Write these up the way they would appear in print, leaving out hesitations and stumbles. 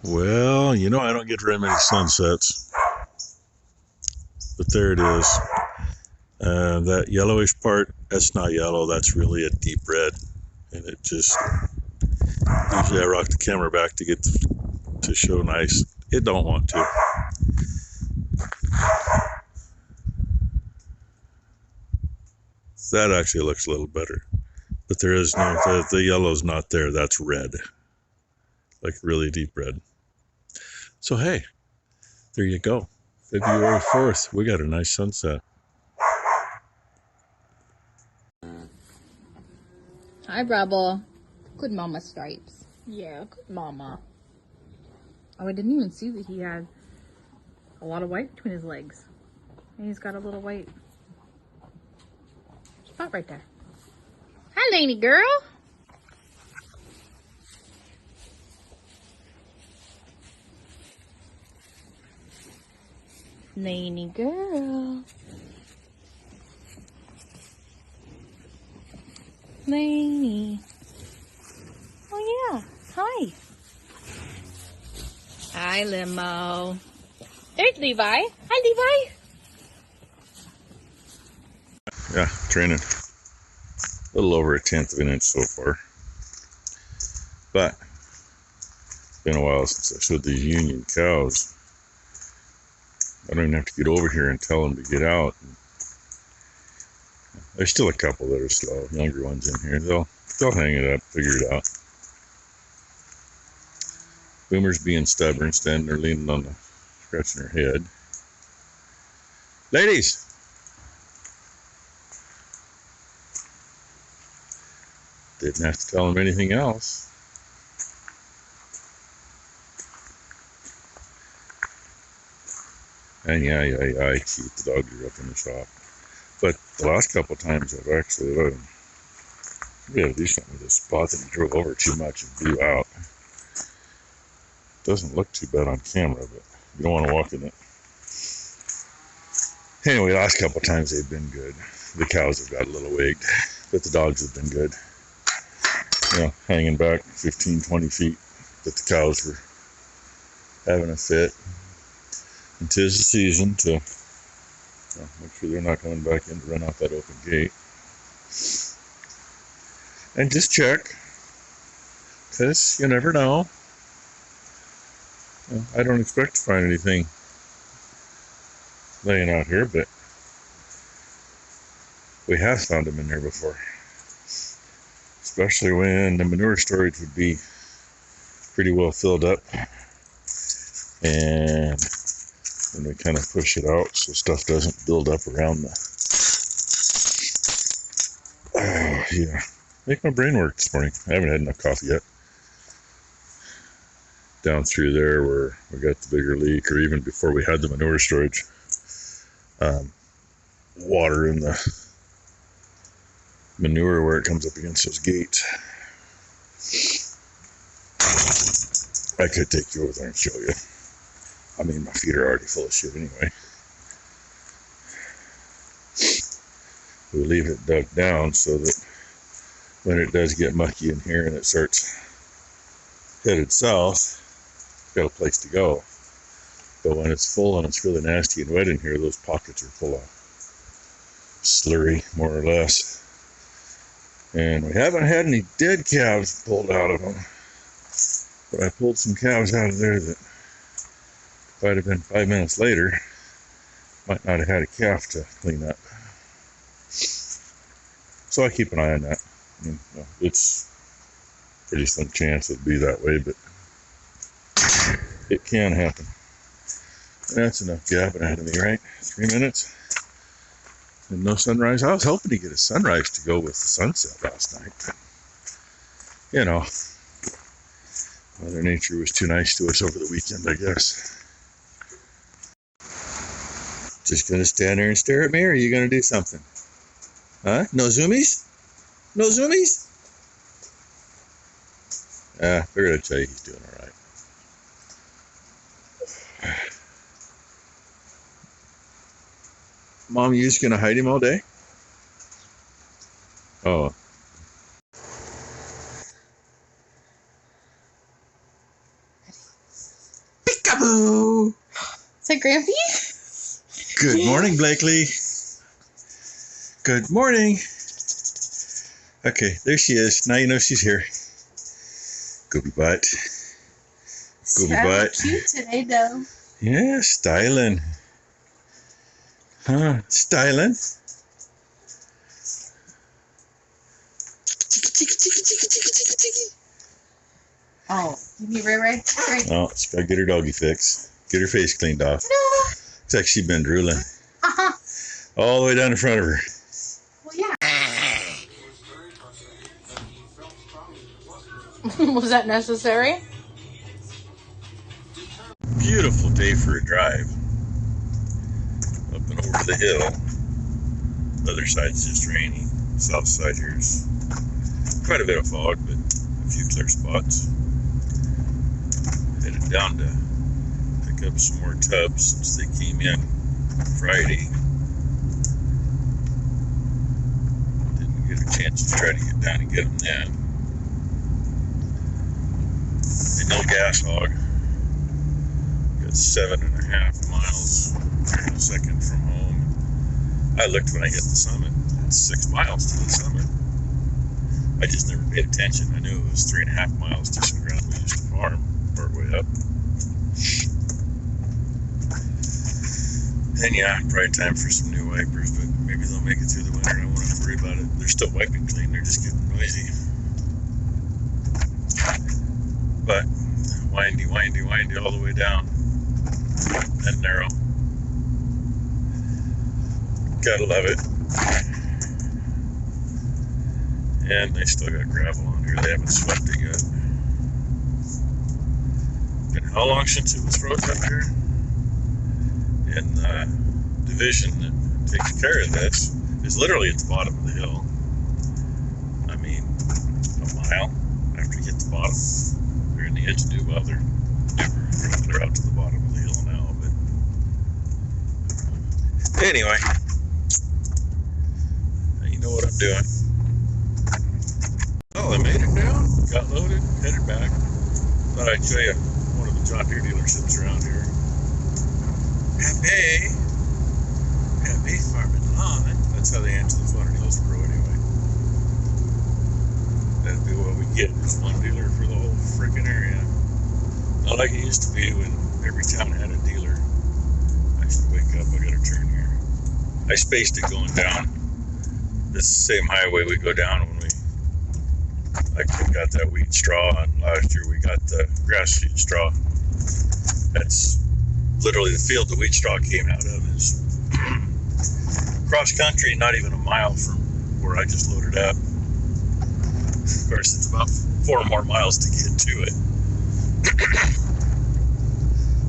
Well, you know, I don't get very many sunsets, but there it is. That yellowish part, that's not yellow, that's really a deep red. And it just, usually I rock the camera back to get to show nice. It don't want to. That actually looks a little better. But there is no, the yellow's not there, that's red. Like really deep red. So hey, there you go. February 4th, we got a nice sunset. Hi, Rebel. Good mama Stripes. Yeah, good mama. Oh, I didn't even see that he had a lot of white between his legs. And he's got a little white spot right there. Hi, Lainey girl. Lainey girl. Lainey. Oh, yeah. Hi. Hi, Limo. There's Levi. Hi, Levi. Yeah, training. A little over a tenth of an inch so far. But it's been a while since I showed these Union cows. I don't even have to get over here and tell them to get out. There's still a couple that are slow, younger ones in here. They'll hang it up, figure it out. Boomer's being stubborn, standing there leaning on the, scratching her head. Ladies! Didn't have to tell them anything else. And yeah, cute. The dogs are up in the shop. But the last couple of times I've actually let him really do something with this spot that he drove over too much and blew out. Doesn't look too bad on camera, but you don't want to walk in it. Anyway, last couple of times they've been good. The cows have got a little wigged, but the dogs have been good. You know, hanging back 15, 20 feet, but the cows were having a fit. And 'tis the season to make sure they're not coming back in to run out that open gate. And just check, because you never know. I don't expect to find anything laying out here, but we have found them in there before. Especially when the manure storage would be pretty well filled up. And then we kind of push it out so stuff doesn't build up around the... Oh, yeah. Make my brain work this morning. I haven't had enough coffee yet. Down through there where we got the bigger leak, or even before we had the manure storage, water in the manure where it comes up against those gates. I could take you over there and show you. I mean, my feet are already full of shit anyway. We leave it dug down so that when it does get mucky in here and it starts headed south, it's got a place to go. But when it's full and it's really nasty and wet in here, those pockets are full of slurry, more or less. And we haven't had any dead calves pulled out of them. But I pulled some calves out of there that, if I'd have been 5 minutes later, might not have had a calf to clean up. So I keep an eye on that. I mean, it's a pretty slim chance it'll be that way, but it can happen. That's enough gabbing out of me, right? 3 minutes. And no sunrise. I was hoping to get a sunrise to go with the sunset last night, but, you know, Mother Nature was too nice to us over the weekend, I guess. Just gonna stand there and stare at me, or are you gonna do something? Huh? No zoomies? No zoomies? They're gonna tell you he's doing all right. Mom, you just gonna hide him all day? Oh. Hello. Is that Grampy? Good morning, Blakely. Good morning. Okay, there she is. Now you know she's here. Goopy butt. Goopy butt. Cute today, though. Yeah, styling. Huh? Styling. Oh, you need Ray Ray? Ray. Oh, she's got to get her doggy fix. Get her face cleaned off. No. Looks like she's been drooling. Uh-huh. All the way down in front of her. Well, yeah. Was that necessary? Beautiful day for a drive. Up and over the hill. The other side's just rainy. South side here's quite a bit of fog, but a few clear spots. Headed down to pick up some more tubs since they came in Friday. Didn't get a chance to try to get down and get them then. And no gas hog. Got 7.5 miles in a second from home. I looked when I hit the summit. It's 6 miles to the summit. I just never paid attention. I knew it was 3.5 miles to some ground we used to farm part way up. And yeah, probably time for some new wipers, but maybe they'll make it through the winter. I won't have to worry about it. They're still wiping clean. They're just getting noisy. But windy all the way down and narrow. Gotta love it. And they still got gravel on here. They haven't swept it yet. Been how long since it was frozen up here? And the division that takes care of this is literally at the bottom of the hill. I mean, a mile after you hit the bottom. They're in the edge of well, they're out to the bottom of the hill now, but anyway, you know what I'm doing. Well, I made it down, got loaded, headed back. Thought I'd show you one of the John Deere dealerships around here. Pepe Farm and Lawn. That's how they answer the phone in Hillsboro anyway. That'd be what we get, is one dealer for the whole freaking area. Not like it used to be when every town had a dealer. I should wake up, I gotta turn here. I spaced it going down this same highway we go down when we got that wheat straw, and last year we got the grass seed straw. That's literally the field the wheat straw came out of is cross country, not even a mile from where I just loaded up. Of course, it's about 4 more miles to get to it.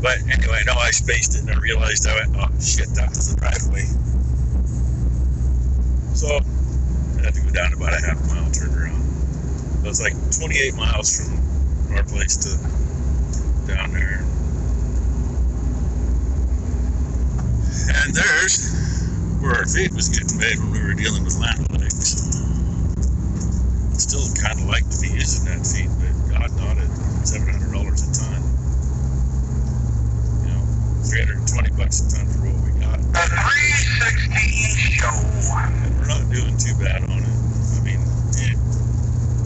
But anyway, no, I spaced it and I realized I went, oh shit, that was the driveway. So I had to go down about a half mile turnaround. So it's like 28 miles from our place to down there. And there's where our feed was getting made when we were dealing with land lakes. Still kind of like to be using that feed, but God, not at $700 a ton. You know, $320 a ton for what we got. The 316 show. And we're not doing too bad on it. I mean,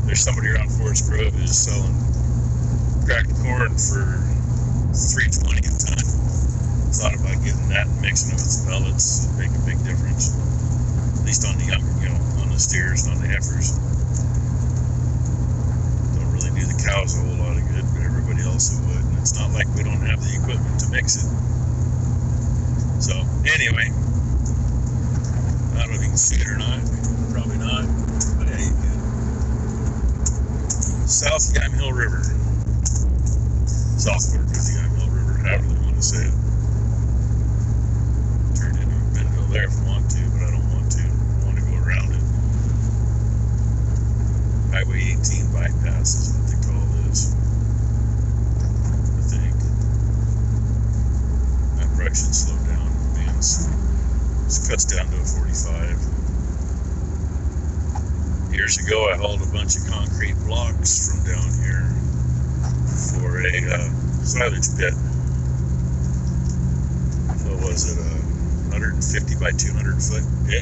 there's somebody around Forest Grove who's selling cracked corn for $320 a ton. Thought about getting that and mixing it with some pellets. It'd make a big difference. At least on the young, on the steers and on the heifers. Don't really do the cows a whole lot of good, but everybody else it would. And it's not like we don't have the equipment to mix it. So, anyway. I don't know if you can see it or not. Probably not. But yeah, you can. South Yamhill River. South Fork of the Yamhill River, however they want to say it. There if I want to, but I don't want to. I want to go around it. Highway 18 bypass is what they call this. I think. That probably should slow down. Man, it cuts down to a 45. Years ago, I hauled a bunch of concrete blocks from down here for a silage pit. was it a 150 by 200 foot pit?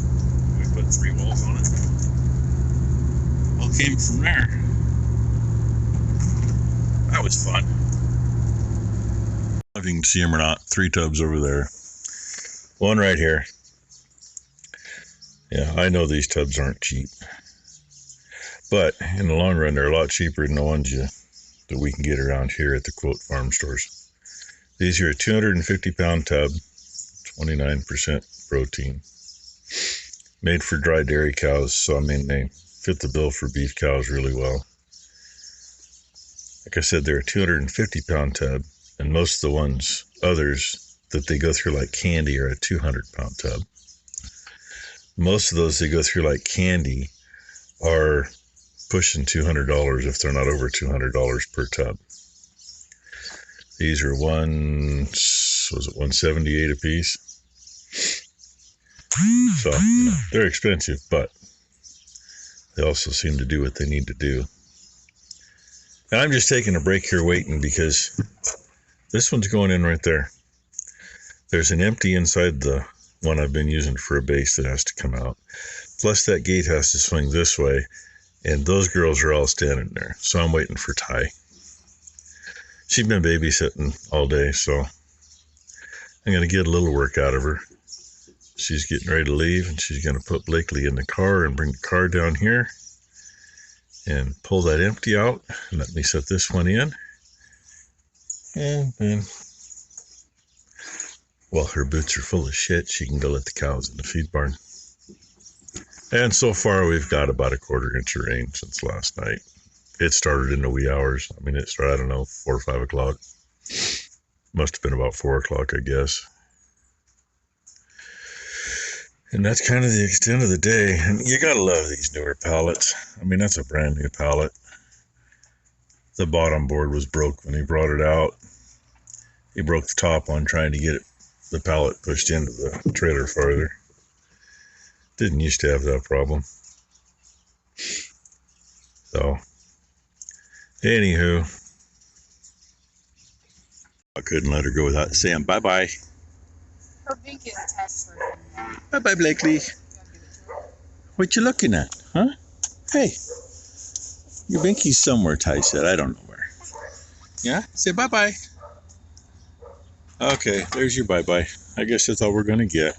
We put 3 walls on it. All came from there. That was fun. I don't know if you can see them or not. 3 tubs over there. 1 right here. Yeah, I know these tubs aren't cheap. But in the long run, they're a lot cheaper than the ones that we can get around here at the quote farm stores. These are a 250 pound tub, 29% protein. Made for dry dairy cows, so I mean they fit the bill for beef cows really well. Like I said, they're a 250 pound tub, and most of the ones, others that they go through like candy, are a 200 pound tub. Most of those they go through like candy are pushing $200 if they're not over $200 per tub. These are was it 178 a piece? So they're expensive, but they also seem to do what they need to do. And I'm just taking a break here waiting because this one's going in right there. There's an empty inside the one I've been using for a base that has to come out. Plus that gate has to swing this way, and those girls are all standing there. So I'm waiting for Ty. She's been babysitting all day, so I'm going to get a little work out of her. She's getting ready to leave, and she's going to put Blakely in the car and bring the car down here and pull that empty out and let me set this one in. And then, while her boots are full of shit, she can go let the cows in the feed barn. And so far, we've got about a 1/4 inch of rain since last night. It started in the wee hours. I mean, it started, I don't know, 4 or 5 o'clock. Must have been about 4 o'clock, I guess. And that's kind of the extent of the day. And you gotta love these newer pallets. I mean, that's a brand new pallet. The bottom board was broke when he brought it out. He broke the top one trying to get the pallet pushed into the trailer farther. Didn't used to have that problem. So, anywho, I couldn't let her go without saying bye-bye. Her pink is attached for her. Bye-bye, Blakely. What you looking at, huh? Hey, your binky's somewhere, Ty said. I don't know where. Yeah? Say bye-bye. Okay, there's your bye-bye. I guess that's all we're going to get.